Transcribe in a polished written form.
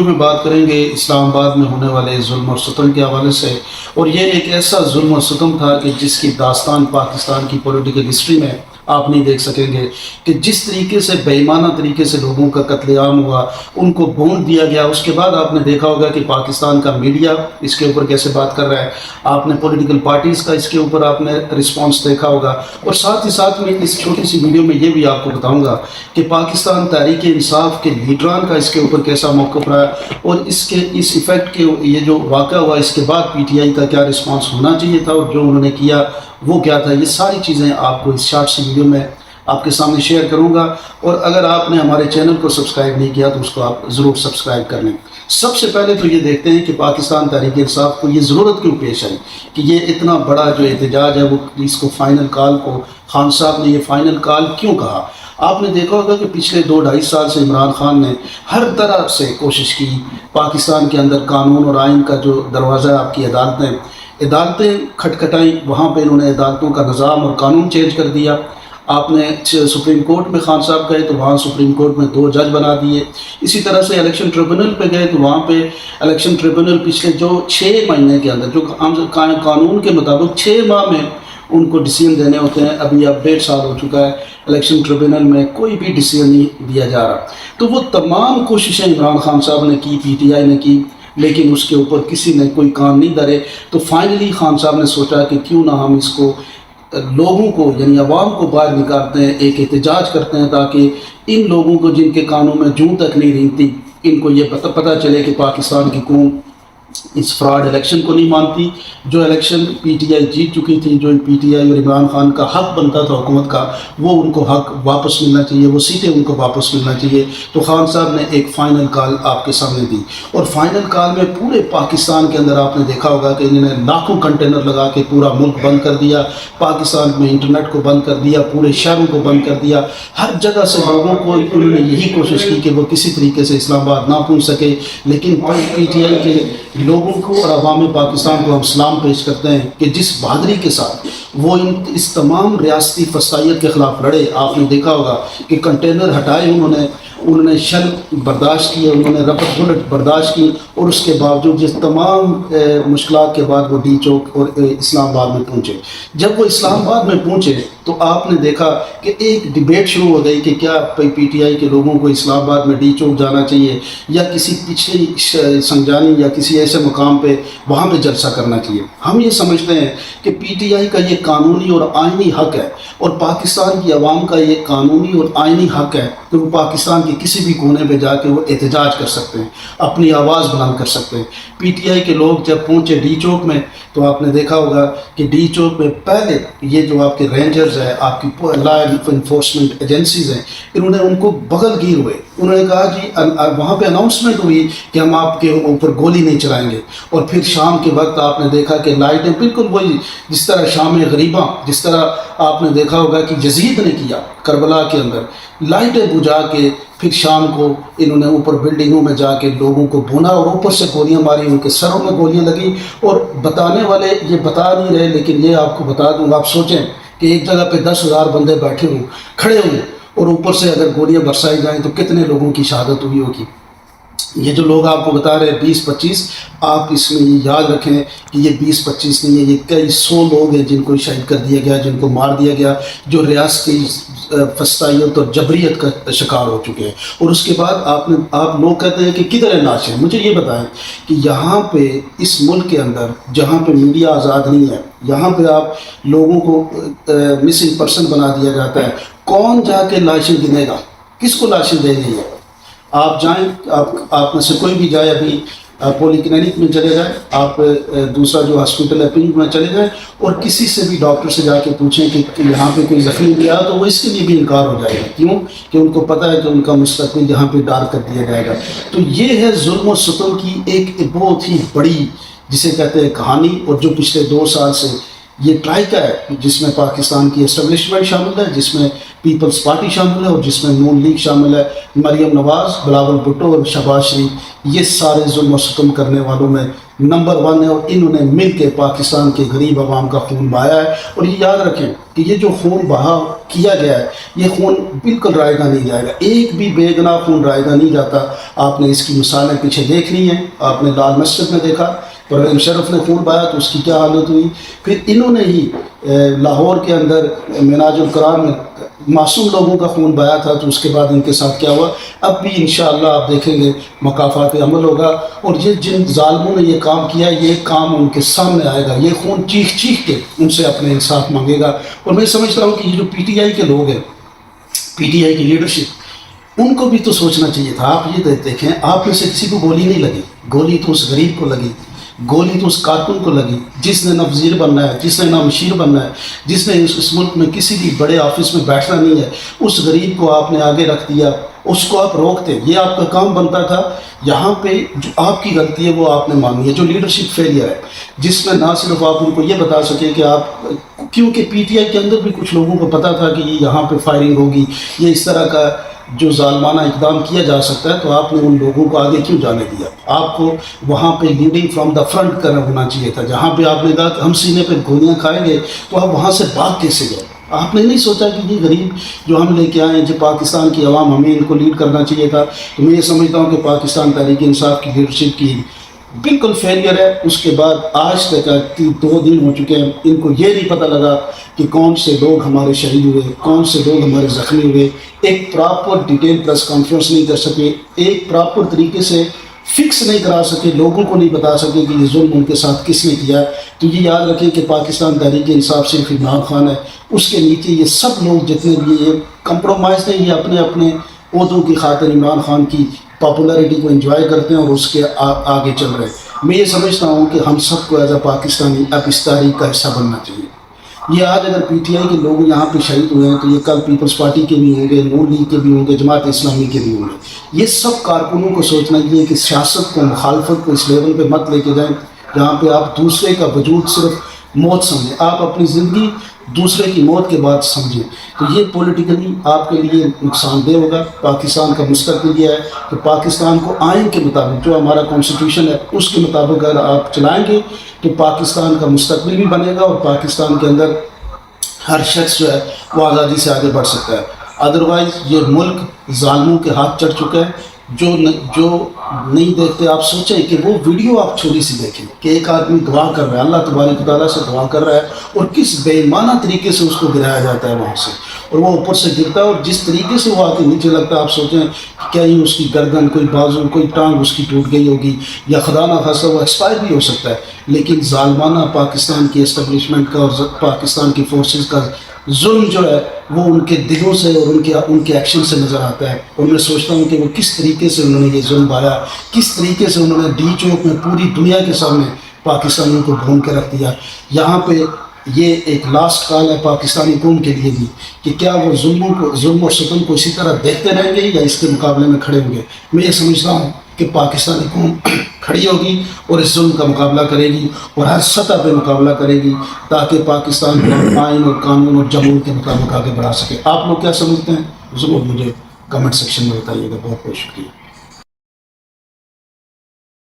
میں بات کریں گے اسلام آباد میں ہونے والے ظلم اور ستم کے حوالے سے، اور یہ ایک ایسا ظلم اور ستم تھا کہ جس کی داستان پاکستان کی پولیٹیکل ہسٹری میں آپ نہیں دیکھ سکیں گے کہ جس طریقے سے بے ایمانہ طریقے سے لوگوں کا قتل عام ہوا، ان کو بھون دیا گیا۔ اس کے بعد آپ نے دیکھا ہوگا کہ پاکستان کا میڈیا اس کے اوپر کیسے بات کر رہا ہے، آپ نے پولیٹیکل پارٹیز کا اس کے اوپر آپ نے رسپانس دیکھا ہوگا، اور ساتھ ہی ساتھ میں اس چھوٹی سی ویڈیو میں یہ بھی آپ کو بتاؤں گا کہ پاکستان تحریک انصاف کے لیڈران کا اس کے اوپر کیسا موقف رہا ہے، اور اس ایفیکٹ کے یہ جو واقعہ ہوا اس کے بعد پی ٹی آئی کا کیا رسپانس ہونا چاہیے تھا، اور جو انہوں نے کیا وہ کیا تھا۔ یہ ساری چیزیں آپ کو اس شارٹ سی ویڈیو میں آپ کے سامنے شیئر کروں گا، اور اگر آپ نے ہمارے چینل کو سبسکرائب نہیں کیا تو اس کو آپ ضرور سبسکرائب کر لیں۔ سب سے پہلے تو یہ دیکھتے ہیں کہ پاکستان تحریک انصاف کو یہ ضرورت کیوں پیش آئی کہ یہ اتنا بڑا جو احتجاج ہے وہ اس کو فائنل کال کو خان صاحب نے یہ فائنل کال کیوں کہا۔ آپ نے دیکھا ہوگا کہ پچھلے 2-2.5 سال سے عمران خان نے ہر طرح سے کوشش کی پاکستان کے اندر قانون اور آئین کا جو دروازہ آپ کی عدالتیں کھٹکھٹائیں، وہاں پہ انہوں نے عدالتوں کا نظام اور قانون چینج کر دیا۔ آپ نے سپریم کورٹ میں خان صاحب گئے تو وہاں سپریم کورٹ میں 2 جج بنا دیے۔ اسی طرح سے الیکشن ٹریبونل پہ گئے تو وہاں پہ الیکشن ٹریبونل پچھلے جو 6 مہینے کے اندر جو قانون کے مطابق 6 ماہ میں ان کو ڈیسیژن دینے ہوتے ہیں، ابھی اب 1.5 سال ہو چکا ہے، الیکشن ٹریبونل میں کوئی بھی ڈیسیژن نہیں دیا جا رہا۔ تو وہ تمام کوششیں عمران خان صاحب نے کی، پی ٹی آئی نے کی، لیکن اس کے اوپر کسی نے کوئی کام نہیں دھرے۔ تو فائنلی خان صاحب نے سوچا کہ کیوں نہ ہم اس کو لوگوں کو یعنی عوام کو باہر نکالتے ہیں، ایک احتجاج کرتے ہیں، تاکہ ان لوگوں کو جن کے کانوں میں جوں تک نہیں رینگتی ان کو یہ پتہ چلے کہ پاکستان کی قوم اس فراڈ الیکشن کو نہیں مانتی۔ جو الیکشن پی ٹی آئی جیت چکی تھی، جو پی ٹی آئی اور عمران خان کا حق بنتا تھا حکومت کا، وہ ان کو حق واپس ملنا چاہیے، وہ سیٹیں ان کو واپس ملنا چاہیے۔ تو خان صاحب نے ایک فائنل کال آپ کے سامنے دی، اور فائنل کال میں پورے پاکستان کے اندر آپ نے دیکھا ہوگا کہ انہوں نے لاکھوں کنٹینر لگا کے پورا ملک بند کر دیا، پاکستان میں انٹرنیٹ کو بند کر دیا، پورے شہروں کو بند کر دیا، ہر جگہ سے لوگوں کو انہوں نے یہی کوشش کی کہ وہ کسی طریقے سے اسلام آباد نہ پہنچ سکے۔ لیکن پی ٹی آئی کے لوگوں کو اور عوام پاکستان کو ہم سلام پیش کرتے ہیں کہ جس بہادری کے ساتھ وہ اس تمام ریاستی فسادیت کے خلاف لڑے۔ آپ نے دیکھا ہوگا کہ کنٹینر ہٹائے انہوں نے شل برداشت کیے، انہوں نے ربڑ بلٹ برداشت کی، اور اس کے باوجود جس تمام مشکلات کے بعد وہ ڈی چوک اور اسلام آباد میں پہنچے۔ جب وہ اسلام آباد میں پہنچے تو آپ نے دیکھا کہ ایک ڈیبیٹ شروع ہو گئی کہ کیا پی ٹی آئی کے لوگوں کو اسلام آباد میں ڈی چوک جانا چاہیے یا کسی پچھلی سنجانی یا کسی ایسے مقام پہ وہاں پہ جلسہ کرنا چاہیے۔ ہم یہ سمجھتے ہیں کہ پی ٹی آئی کا یہ قانونی اور آئینی حق ہے، اور پاکستان کی عوام کا یہ قانونی اور آئینی حق ہے کہ وہ پاکستان کے کسی بھی کونے پہ جا کے وہ احتجاج کر سکتے ہیں، اپنی آواز بلند کر سکتے ہیں۔ پی ٹی آئی کے لوگ جب پہنچے ڈی چوک میں تو آپ نے دیکھا ہوگا کہ ڈی چوک میں پہلے یہ جو آپ کے رینجرز ہیں، آپ کی لا انفورسمنٹ ایجنسیز ہیں، انہوں نے ان کو بغل گیر ہوئے۔ انہوں نے کہا جی وہاں پہ اناؤنسمنٹ ہوئی کہ ہم آپ کے اوپر گولی نہیں چلائیں گے، اور پھر شام کے وقت آپ نے دیکھا کہ لائٹیں بالکل وہی جس طرح شام غریباں، جس طرح آپ نے دیکھا ہوگا کہ یزید نے کیا کربلا کے اندر، لائٹیں بجھا کے پھر شام کو انہوں نے اوپر بلڈنگوں میں جا کے لوگوں کو بھونا، اور اوپر سے گولیاں ماری، ان کے سروں میں گولیاں لگی۔ اور بتانے والے یہ بتا نہیں رہے، لیکن یہ آپ کو بتا دوں، آپ سوچیں کہ ایک جگہ پہ 10,000 بندے بیٹھے ہوں، کھڑے ہوں، اور اوپر سے اگر گولیاں برسائی جائیں تو کتنے لوگوں کی شہادت ہوئی ہوگی۔ یہ جو لوگ آپ کو بتا رہے ہیں 20-25، آپ اس میں یہ یاد رکھیں کہ یہ 20-25 نہیں ہے، یہ کئی 100 لوگ ہیں جن کو شہید کر دیا گیا، جن کو مار دیا گیا، جو ریاستی فسادیت اور جبریت کا شکار ہو چکے ہیں۔ اور اس کے بعد آپ لوگ کہتے ہیں کہ کدھر ہے ناشے؟ مجھے یہ بتائیں کہ یہاں پہ اس ملک کے اندر جہاں پہ میڈیا آزاد نہیں ہے، یہاں پہ آپ لوگوں کو مسنگ پرسن بنا دیا جاتا ہے، کون جا کے لاشیں گنے گا؟ کس کو لاشیں دے گی ہے؟ آپ جائیں، آپ میں سے کوئی بھی جائے، ابھی پولی کلینک میں چلے جائیں، آپ دوسرا جو ہاسپٹل ہے پنک میں چلے جائیں، اور کسی سے بھی ڈاکٹر سے جا کے پوچھیں کہ یہاں پہ کوئی زخمی بھی آیا تو وہ اس کے لیے بھی انکار ہو جائے گا۔ کیوں؟ کہ ان کو پتہ ہے کہ ان کا مستقبل یہاں پہ ڈارک کر دیا جائے گا۔ تو یہ ہے ظلم و ستم کی ایک بہت ہی بڑی، جسے کہتے ہیں کہانی، اور جو پچھلے 2 سال سے یہ ٹرائکا ہے جس میں پاکستان کی اسٹیبلشمنٹ شامل ہے، جس میں پیپلز پارٹی شامل ہے اور جس میں نون لیگ شامل ہے، مریم نواز، بلاول بھٹو اور شہباز شریف، یہ سارے ظلم و ستم کرنے والوں میں نمبر 1 ہے، اور انہوں نے مل کے پاکستان کے غریب عوام کا خون بہایا ہے۔ اور یہ یاد رکھیں کہ یہ جو خون بہا کیا گیا ہے، یہ خون بالکل رائے گا نہیں جائے گا، ایک بھی بے گناہ خون رائے گا نہیں جاتا۔ آپ نے اس کی مثالیں پیچھے دیکھ لی ہیں، آپ نے لال مسجد میں دیکھا پرویز مشرف نے خون بہایا تو اس کی کیا حالت ہوئی، پھر انہوں نے ہی لاہور کے اندر مناج القرآن میں معصوم لوگوں کا خون بہایا تھا، تو اس کے بعد ان کے ساتھ کیا ہوا۔ اب بھی انشاءاللہ آپ دیکھیں گے مکافات عمل ہوگا، اور یہ جن ظالموں نے یہ کام کیا، یہ کام ان کے سامنے آئے گا، یہ خون چیخ چیخ کے ان سے اپنے انصاف مانگے گا۔ اور میں سمجھتا ہوں کہ یہ جو پی ٹی آئی کے لوگ ہیں، پی ٹی آئی کی لیڈرشپ، ان کو بھی تو سوچنا چاہیے تھا۔ آپ یہ دیکھیں، آپ میں سے کسی کو گولی نہیں لگی، گولی تو اس غریب کو لگی، گولی تو اس کارکن کو لگی جس نے نہ وزیر بننا ہے، جس نے نہ مشیر بننا ہے، جس نے اس ملک میں کسی بھی بڑے آفس میں بیٹھنا نہیں ہے۔ اس غریب کو آپ نے آگے رکھ دیا، اس کو آپ روکتے، یہ آپ کا کام بنتا تھا۔ یہاں پہ جو آپ کی غلطی ہے وہ آپ نے مانی ہے، جو لیڈرشپ فیلئر ہے، جس میں نہ صرف آپ ان کو یہ بتا سکیں کہ آپ، کیونکہ پی ٹی آئی کے اندر بھی کچھ لوگوں کو پتا تھا کہ یہ یہاں پہ فائرنگ ہوگی، یہ اس طرح کا جو ظالمانہ اقدام کیا جا سکتا ہے، تو آپ نے ان لوگوں کو آگے کیوں جانے دیا؟ آپ کو وہاں پہ لیڈنگ فرام دا فرنٹ کرنا ہونا چاہیے تھا۔ جہاں پہ آپ نے کہا کہ ہم سینے پہ گولیاں کھائیں گے، تو آپ وہاں سے بھاگ کیسے گئے؟ آپ نے نہیں سوچا کہ یہ غریب جو ہم لے کے آئے ہیں، جو پاکستان کی عوام، ہمیں ان کو لیڈ کرنا چاہیے تھا۔ تو میں یہ سمجھتا ہوں کہ پاکستان تحریک انصاف کی لیڈرشپ کی بالکل فیلئر ہے۔ اس کے بعد آج تک 2 دن ہو چکے ہیں، ان کو یہ نہیں پتہ لگا کہ کون سے لوگ ہمارے شہید ہوئے، کون سے لوگ ہمارے زخمی ہوئے۔ ایک پراپر ڈیٹیل پریس کانفرنس نہیں کر سکے، ایک پراپر طریقے سے فکس نہیں کرا سکے، لوگوں کو نہیں بتا سکے کہ یہ ظلم ان کے ساتھ کس نے کیا۔ تو یہ یاد رکھیں کہ پاکستان تحریک انصاف صرف عمران خان ہے، اس کے نیچے یہ سب لوگ جتنے بھی یہ کمپرومائز نہیں، یہ اپنے اپنے عہدوں کی خاطر عمران خان کی پاپولیرٹی کو انجوائے کرتے ہیں اور اس کے آگے چل رہے ہیں۔ میں یہ سمجھتا ہوں کہ ہم سب کو ایز اے پاکستانی اب اس تاریخ کا حصہ بننا چاہیے۔ یہ آج اگر پی ٹی آئی کے لوگ یہاں پہ شہید ہوئے ہیں، تو یہ کل پیپلز پارٹی کے بھی ہوں گے، نون لیگ کے بھی ہوں گے، جماعت اسلامی کے بھی ہوں گے۔ یہ سب کارکنوں کو سوچنا چاہیے کہ سیاست کو، مخالفت کو اس لیول پہ مت لے کے جائیں جہاں پہ آپ دوسرے کا وجود صرف موت سمجھیں، آپ اپنی زندگی دوسرے کی موت کے بعد سمجھیں۔ تو یہ پولیٹیکلی آپ کے لیے نقصان دہ ہوگا، پاکستان کا مستقبل یہ ہے کہ پاکستان کو آئین کے مطابق، جو ہمارا کانسٹیٹیوشن ہے اس کے مطابق اگر آپ چلائیں گے تو پاکستان کا مستقبل بھی بنے گا، اور پاکستان کے اندر ہر شخص جو ہے وہ آزادی سے آگے بڑھ سکتا ہے۔ ادروائز یہ ملک ظالموں کے ہاتھ چڑھ چکا ہے۔ جو نہیں دیکھتے، آپ سوچیں کہ وہ ویڈیو آپ چھوٹی سی دیکھیں کہ ایک آدمی دعا کر رہا ہے، اللہ تبارک و تعالیٰ سے دعا کر رہا ہے، اور کس بے ایمانہ طریقے سے اس کو گرایا جاتا ہے وہاں سے، اور وہ اوپر سے گرتا ہے، اور جس طریقے سے وہ آ کے نیچے لگتا ہے، آپ سوچیں کہ کیا ہی اس کی گردن، کوئی بازو، کوئی ٹانگ اس کی ٹوٹ گئی ہوگی، یا خدا نہ خاصہ وہ ایکسپائر بھی ہو سکتا ہے۔ لیکن ظالمانہ پاکستان کی اسٹیبلشمنٹ کا اور پاکستان کی فورسز کا ظلم جو ہے وہ ان کے دلوں سے اور ان کے ایکشن سے نظر آتا ہے۔ اور میں سوچتا ہوں کہ وہ کس طریقے سے انہوں نے یہ ظلم پایا، کس طریقے سے انہوں نے ڈی چوک میں پوری دنیا کے سامنے پاکستانیوں کو بھون کے رکھ دیا۔ یہاں پہ یہ ایک لاسٹ کال ہے پاکستانی قوم کے لیے بھی کہ کیا وہ ظلم اور ستم کو اسی طرح دیکھتے رہیں گے یا اس کے مقابلے میں کھڑے ہوں گے۔ میں یہ سمجھتا ہوں کہ پاکستانی قوم کھڑی ہوگی اور اس ظلم کا مقابلہ کرے گی، اور ہر سطح پہ مقابلہ کرے گی، تاکہ پاکستان کو آئین اور قانون اور جمہور کے مطابق آگے بڑھا سکے۔ آپ لوگ کیا سمجھتے ہیں؟ ضرور مجھے کمنٹ سیکشن میں بتائیے گا۔ بہت بہت شکریہ۔